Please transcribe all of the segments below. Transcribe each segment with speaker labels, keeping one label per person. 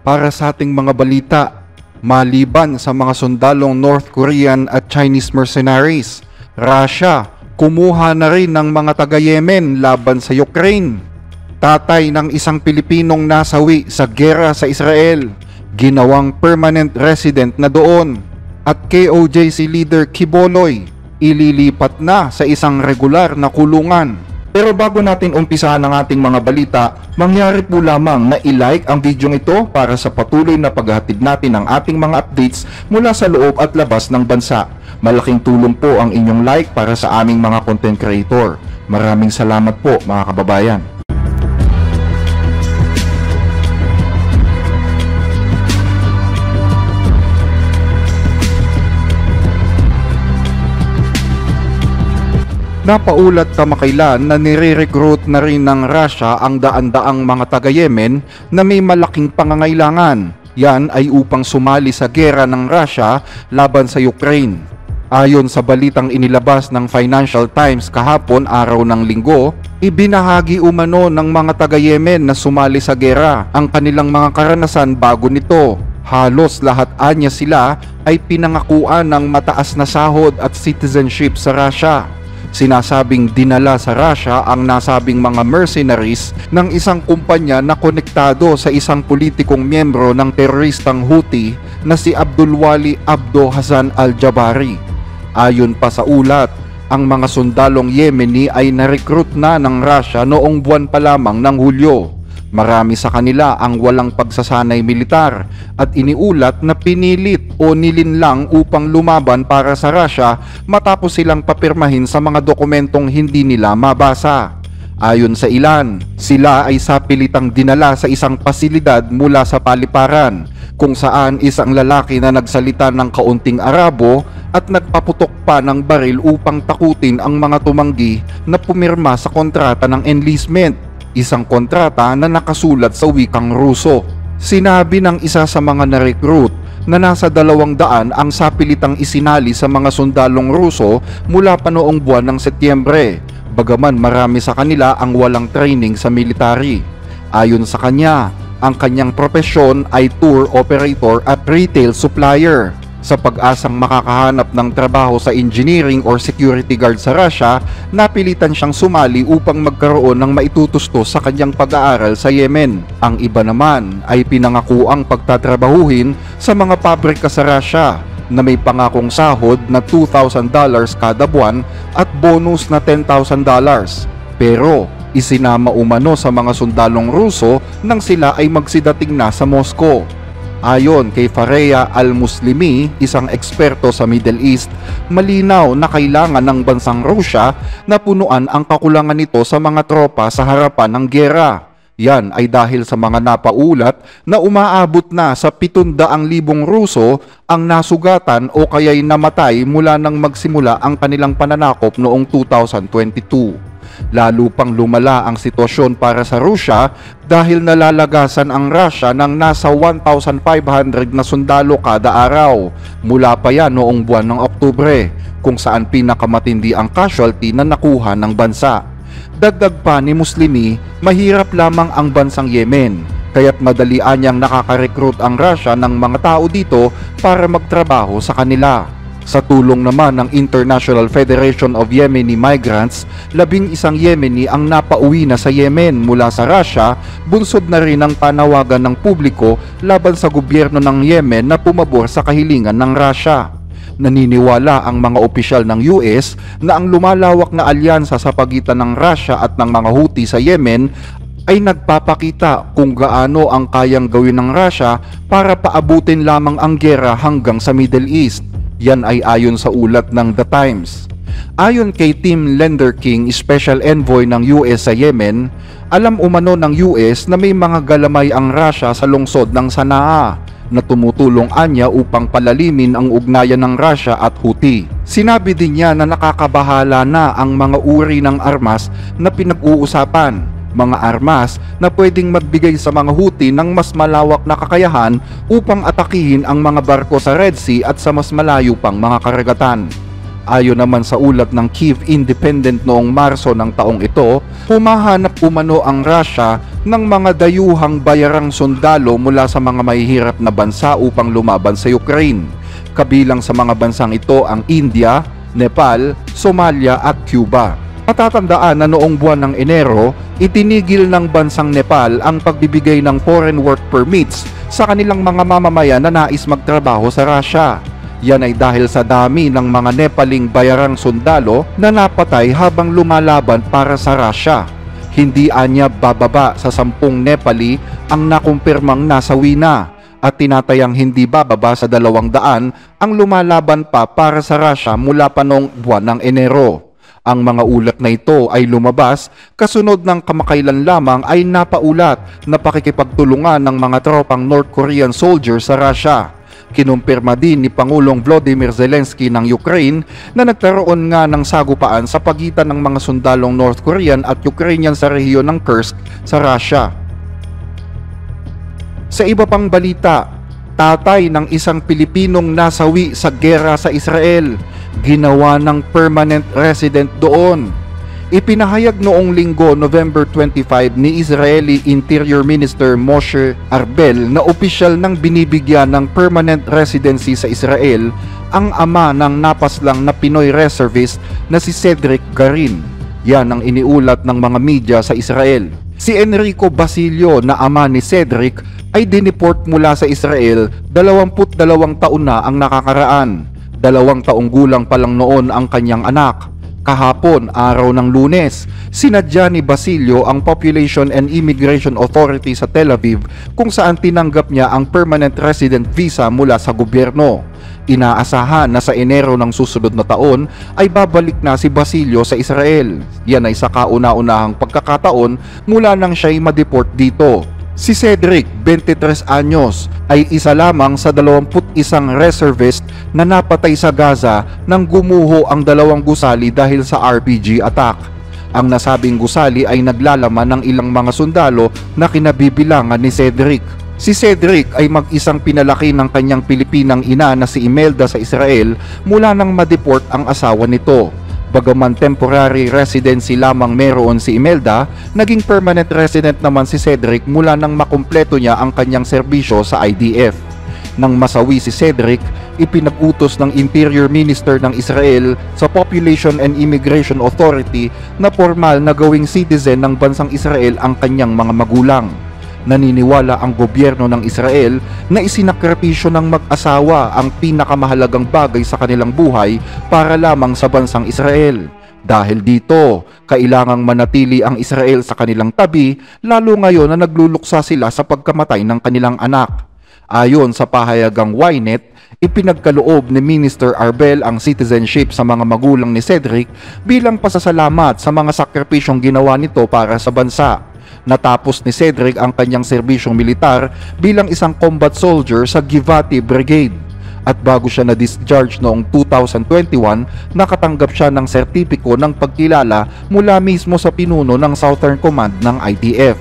Speaker 1: para sa ating mga balita. Maliban sa mga sundalong North Korean at Chinese mercenaries, Russia kumuha na rin ng mga taga-Yemen laban sa Ukraine. Tatay ng isang Pilipinong nasawi sa giyera sa Israel, ginawang permanent resident na doon. At KOJC leader Kiboloy, ililipat na sa isang regular na kulungan. Pero bago natin umpisahan ang ating mga balita, mangyari po lamang na i-like ang video ito para sa patuloy na paghahatid natin ng ating mga updates mula sa loob at labas ng bansa. Malaking tulong po ang inyong like para sa aming mga content creator. Maraming salamat po mga kababayan. Napaulat kamakailan na nire-recruit na rin ng Russia ang daan-daang mga taga-Yemen na may malaking pangangailangan. Yan ay upang sumali sa giyera ng Russia laban sa Ukraine. Ayon sa balitang inilabas ng Financial Times kahapon araw ng Linggo, ibinahagi umano ng mga taga-Yemen na sumali sa giyera ang kanilang mga karanasan bago nito. Halos lahat anya sila ay pinangakuan ng mataas na sahod at citizenship sa Russia. Sinasabing dinala sa Russia ang nasabing mga mercenaries ng isang kumpanya na konektado sa isang politikong miyembro ng teroristang Houthi na si Abdulwali Abdo Hassan al-Jabari. Ayon pa sa ulat, ang mga sundalong Yemeni ay na-recruit na ng Russia noong buwan pa lamang ng Hulyo. Marami sa kanila ang walang pagsasanay militar at iniulat na pinilit o nilinlang upang lumaban para sa Russia matapos silang papirmahin sa mga dokumentong hindi nila mabasa. Ayon sa ilan, sila ay sapilitang dinala sa isang pasilidad mula sa paliparan kung saan isang lalaki na nagsalita ng kaunting Arabo at nagpaputok pa ng baril upang takutin ang mga tumanggi na pumirma sa kontrata ng enlistment. Isang kontrata na nakasulat sa wikang Ruso. Sinabi ng isa sa mga na-recruit na nasa 200 ang sapilitang isinali sa mga sundalong Ruso mula pa noong buwan ng Setyembre, bagaman marami sa kanila ang walang training sa military. Ayon sa kanya, ang kanyang propesyon ay tour operator at retail supplier. Sa pag-asang makakahanap ng trabaho sa engineering or security guard sa Russia, napilitan siyang sumali upang magkaroon ng maitutustos sa kanyang pag-aaral sa Yemen. Ang iba naman ay pinangakuang pagtatrabahuhin sa mga pabrika sa Russia na may pangakong sahod na $2,000 kada buwan at bonus na $10,000. Pero isinama umano sa mga sundalong Ruso nang sila ay magsidating na sa Moscow. Ayon kay Fareya Al-Muslimi, isang eksperto sa Middle East, malinaw na kailangan ng bansang Russia na punuan ang kakulangan nito sa mga tropa sa harapan ng giyera. Yan ay dahil sa mga napaulat na umaabot na sa 700,000 Ruso ang nasugatan o kaya'y namatay mula nang magsimula ang kanilang pananakop noong 2022. Lalo pang lumala ang sitwasyon para sa Russia dahil nalalagasan ang Russia ng nasa 1,500 na sundalo kada araw mula pa yan noong buwan ng Oktubre, kung saan pinakamatindi ang casualty na nakuha ng bansa. Dagdag pa ni Muslimi, mahirap lamang ang bansang Yemen, kaya't madalian niyang nakaka-recruit ang Russia ng mga tao dito para magtrabaho sa kanila. Sa tulong naman ng International Federation of Yemeni Migrants, 11 Yemeni ang napauwi na sa Yemen mula sa Russia, bunsod na rin ang panawagan ng publiko laban sa gobyerno ng Yemen na pumabor sa kahilingan ng Russia. Naniniwala ang mga opisyal ng US na ang lumalawak na alyansa sa pagitan ng Russia at ng mga Houthi sa Yemen ay nagpapakita kung gaano ang kayang gawin ng Russia para paabutin lamang ang giyera hanggang sa Middle East. Yan ay ayon sa ulat ng The Times. Ayon kay Tim Lenderking, Special Envoy ng US sa Yemen, alam umano ng US na may mga galamay ang Russia sa lungsod ng Sanaa na tumutulong anya upang palalimin ang ugnayan ng Russia at Houthi. Sinabi din niya na nakakabahala na ang mga uri ng armas na pinag-uusapan, mga armas na pwedeng magbigay sa mga Houthi ng mas malawak na kakayahan upang atakihin ang mga barko sa Red Sea at sa mas malayo pang mga karagatan. Ayon naman sa ulat ng Kyiv Independent noong Marso ng taong ito, humahanap umano ang Russia ng mga dayuhang bayarang sundalo mula sa mga mahihirap na bansa upang lumaban sa Ukraine. Kabilang sa mga bansang ito ang India, Nepal, Somalia at Cuba. Matatandaan na noong buwan ng Enero, itinigil ng bansang Nepal ang pagbibigay ng foreign work permits sa kanilang mga mamamayan na nais magtrabaho sa Russia. Yan ay dahil sa dami ng mga Nepaling bayarang sundalo na napatay habang lumalaban para sa Russia. Hindi anya bababa sa 10 Nepali ang nakumpirmang nasawi na at tinatayang hindi bababa sa 200 ang lumalaban pa para sa Russia mula pa noong buwan ng Enero. Ang mga ulat na ito ay lumabas kasunod ng kamakailan lamang ay napaulat na pakikipagtulungan ng mga tropang North Korean soldiers sa Russia. Kinumpirma din ni Pangulong Volodymyr Zelensky ng Ukraine na nagkaroon nga ng sagupaan sa pagitan ng mga sundalong North Korean at Ukrainian sa rehiyon ng Kursk sa Russia. Sa iba pang balita, tatay ng isang Pilipinong nasawi sa giyera sa Israel, ginawa ng permanent resident doon. Ipinahayag noong Linggo, November 25 ni Israeli Interior Minister Moshe Arbel na opisyal nang binibigyan ng permanent residency sa Israel ang ama ng napaslang na Pinoy reservist na si Cedric Garin. Yan ang iniulat ng mga media sa Israel. Si Enrico Basilio na ama ni Cedric ay dineport mula sa Israel 22 taon na ang nakakaraan. 2 taong gulang pa lang noon ang kanyang anak. Kahapon, araw ng Lunes, sinadya ni Basilio ang Population and Immigration Authority sa Tel Aviv kung saan tinanggap niya ang permanent resident visa mula sa gobyerno. Inaasahan na sa Enero ng susunod na taon ay babalik na si Basilio sa Israel. Yan ay sa kauna-unahang pagkakataon mula nang siya'y ma-deport dito. Si Cedric, 23 anyos, ay isa lamang sa 21 reservist na napatay sa Gaza nang gumuho ang 2 gusali dahil sa RPG attack. Ang nasabing gusali ay naglalaman ng ilang mga sundalo na kinabibilangan ni Cedric. Si Cedric ay mag-isang pinalaki ng kanyang Pilipinang ina na si Imelda sa Israel mula nang ma-deport ang asawa nito. Bagaman temporary residency lamang meron si Imelda, naging permanent resident naman si Cedric mula nang makumpleto niya ang kanyang serbisyo sa IDF. Nang masawi si Cedric, ipinag-utos ng Interior Minister ng Israel sa Population and Immigration Authority na formal na gawing citizen ng bansang Israel ang kanyang mga magulang. Naniniwala ang gobyerno ng Israel na isinakripisyo ng mag-asawa ang pinakamahalagang bagay sa kanilang buhay para lamang sa bansang Israel. Dahil dito, kailangang manatili ang Israel sa kanilang tabi, lalo ngayon na nagluluksa sila sa pagkamatay ng kanilang anak. Ayon sa pahayagang Ynet, ipinagkaloob ni Minister Arbel ang citizenship sa mga magulang ni Cedric bilang pasasalamat sa mga sakripisyong ginawa nito para sa bansa. Natapos ni Cedric ang kanyang serbisyong militar bilang isang combat soldier sa Givati Brigade. At bago siya na-discharge noong 2021, nakatanggap siya ng sertipiko ng pagkilala mula mismo sa pinuno ng Southern Command ng IDF.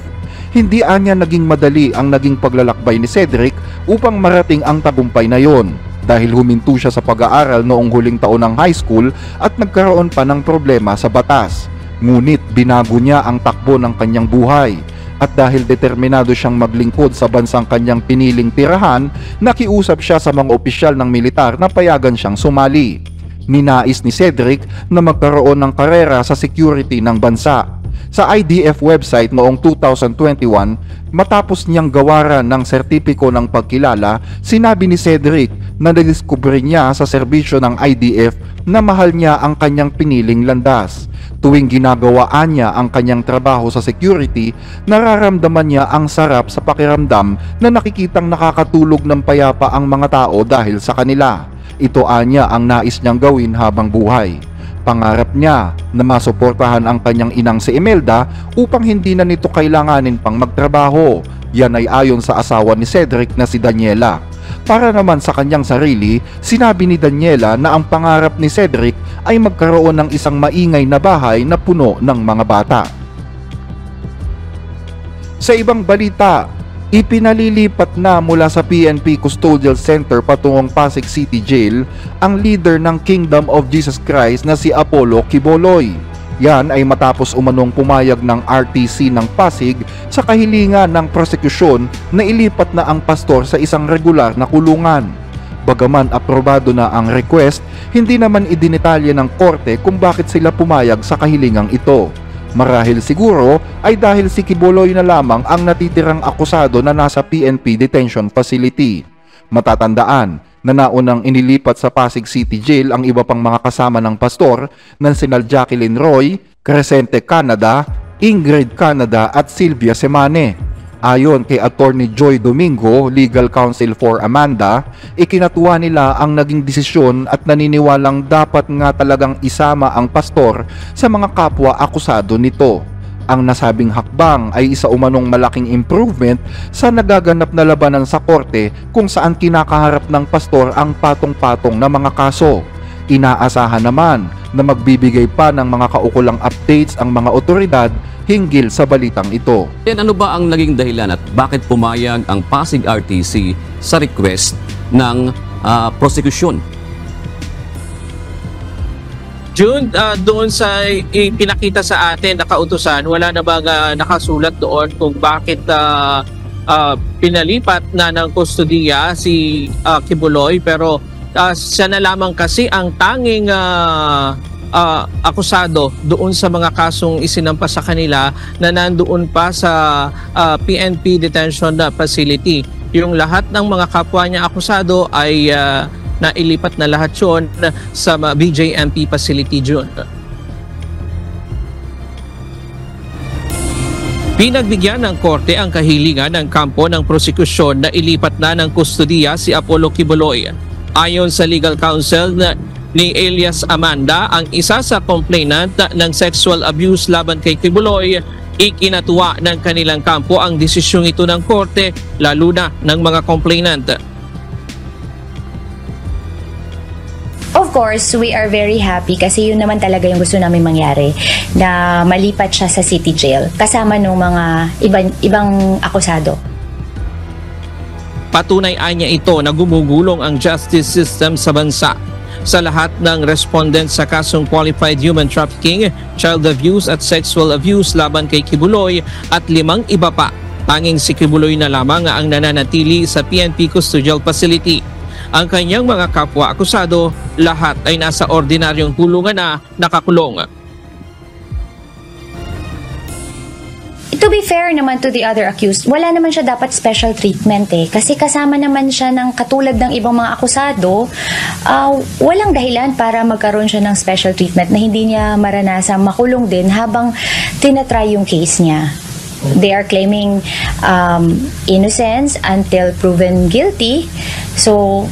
Speaker 1: Hindi anya naging madali ang naging paglalakbay ni Cedric upang marating ang tagumpay na yon, dahil huminto siya sa pag-aaral noong huling taon ng high school at nagkaroon pa ng problema sa batas. Ngunit binago niya ang takbo ng kanyang buhay at dahil determinado siyang maglingkod sa bansang kanyang piniling tirahan, nakiusap siya sa mga opisyal ng militar na payagan siyang sumali. Ninais ni Cedric na magkaroon ng karera sa security ng bansa. Sa IDF website noong 2021, matapos niyang gawaran ng sertipiko ng pagkilala, sinabi ni Cedric na nadiskubre niya sa serbisyo ng IDF na mahal niya ang kanyang piniling landas. Tuwing ginagawaan niya ang kanyang trabaho sa security, nararamdaman niya ang sarap sa pakiramdam na nakikitang nakakatulog ng payapa ang mga tao dahil sa kanila. Ito anya ang nais niyang gawin habang buhay. Pangarap niya na masuportahan ang kanyang inang si Imelda upang hindi na nito kailanganin pang magtrabaho. Yan ay ayon sa asawa ni Cedric na si Daniela. Para naman sa kanyang sarili, sinabi ni Daniela na ang pangarap ni Cedric ay magkaroon ng isang maingay na bahay na puno ng mga bata. Sa ibang balita, ipinalilipat na mula sa PNP Custodial Center patungong Pasig City Jail ang leader ng Kingdom of Jesus Christ na si Apollo Quiboloy. Yan ay matapos umanong pumayag ng RTC ng Pasig sa kahilingan ng prosekusyon na ilipat na ang pastor sa isang regular na kulungan. Bagaman aprobado na ang request, hindi naman idinetalye ng korte kung bakit sila pumayag sa kahilingang ito. Marahil siguro ay dahil si Quiboloy na lamang ang natitirang akusado na nasa PNP detention facility. Matatandaan na naunang inilipat sa Pasig City Jail ang iba pang mga kasama ng pastor na sina Jacqueline Roy, Crescente Canada, Ingrid Canada at Sylvia Semane. Ayon kay Attorney Joy Domingo, Legal Counsel for Amanda, ikinatuwa nila ang naging desisyon at naniniwalang dapat nga talagang isama ang pastor sa mga kapwa akusado nito. Ang nasabing hakbang ay isa umanong malaking improvement sa nagaganap na labanan sa korte kung saan kinakaharap ng pastor ang patong-patong na mga kaso. Inaasahan naman na magbibigay pa ng mga kaukulang updates ang mga otoridad hinggil sa balitang ito.
Speaker 2: Ano ba ang naging dahilan at bakit pumayag ang Pasig RTC sa request ng prosecution?
Speaker 3: June, doon sa pinakita sa atin na kautusan, wala na bang nakasulat doon kung bakit pinalipat na ng kustodiya si Quiboloy, pero siya na lamang kasi ang tanging akusado doon sa mga kasong isinampa sa kanila na nandoon pa sa PNP detention facility. Yung lahat ng mga kapwa niya akusado ay nailipat na lahat yun sa BJMP facility June. Pinagbigyan ng korte ang kahilingan ng kampo ng prosekusyon na ilipat na ng kustodiya si Apollo Quiboloy. Ayon sa legal counsel ni Elias Amanda, ang isa sa complainant ng sexual abuse laban kay Quiboloy, ikinatuwa ng kanilang kampo ang desisyong ito ng korte, lalo na ng mga complainant.
Speaker 4: Of course, we are very happy kasi yun naman talaga yung gusto namin mangyari, na malipat siya sa city jail kasama ng mga ibang akusado.
Speaker 3: Patunay niya ito na gumugulong ang justice system sa bansa. Sa lahat ng respondent sa kasong qualified human trafficking, child abuse at sexual abuse laban kay Quiboloy at 5 iba pa, tanging si Quiboloy na lamang ang nananatili sa PNP custodial facility. Ang kanyang mga kapwa akusado, lahat ay nasa ordinaryong kulungan na nakakulong.
Speaker 4: To be fair naman to the other accused, wala naman siya dapat special treatment kasi kasama naman siya ng katulad ng ibang mga akusado. Walang dahilan para magkaroon siya ng special treatment na hindi niya maranasang makulong din habang tinatry yung case niya. They are claiming innocence until proven guilty. So,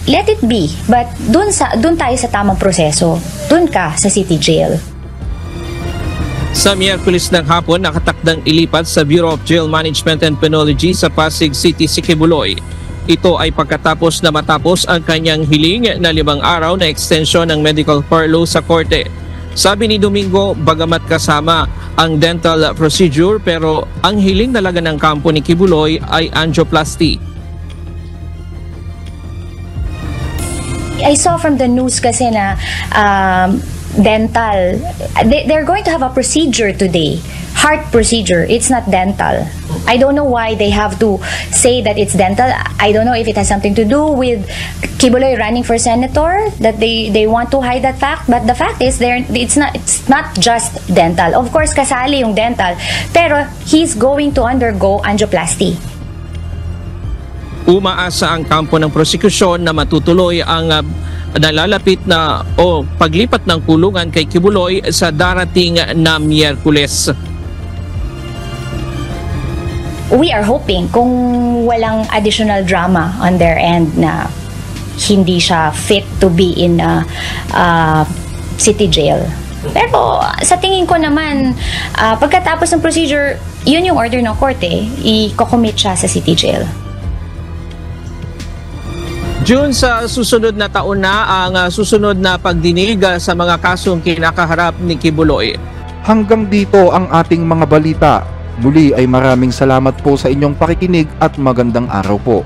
Speaker 4: let it be. But dun tayo sa tamang proseso. Dun ka sa city jail.
Speaker 3: Sa Miyerkules ng hapon, nakatakdang ilipat sa Bureau of Jail Management and Penology sa Pasig City si Quiboloy. Ito ay pagkatapos na matapos ang kanyang hiling na 5 araw na extension ng medical furlough sa korte. Sabi ni Domingo, bagamat kasama ang dental procedure, pero ang hiling talaga ng kampo ni Quiboloy ay angioplasty.
Speaker 4: I saw from the news kasi na dental, they're going to have a procedure today, heart procedure. It's not dental. I don't know why they have to say that it's dental. I don't know if it has something to do with Quiboloy running for senator, that they want to hide that fact. But the fact is, it's not just dental. Of course, kasali yung dental, pero he's going to undergo angioplasty.
Speaker 3: Umaasa ang kampo ng prosekusyon na matutuloy ang nalalapit na paglipat ng kulungan kay Quiboloy sa darating na Miyerkules.
Speaker 4: We are hoping kung walang additional drama on their end na hindi siya fit to be in city jail. Pero sa tingin ko naman, pagkatapos ng procedure, yun yung order ng korte, i-commit siya sa city jail.
Speaker 3: June, sa susunod na taon na ang susunod na pagdinig sa mga kasong kinakaharap ni Quiboloy.
Speaker 1: Hanggang dito ang ating mga balita. Muli ay maraming salamat po sa inyong pakikinig at magandang araw po.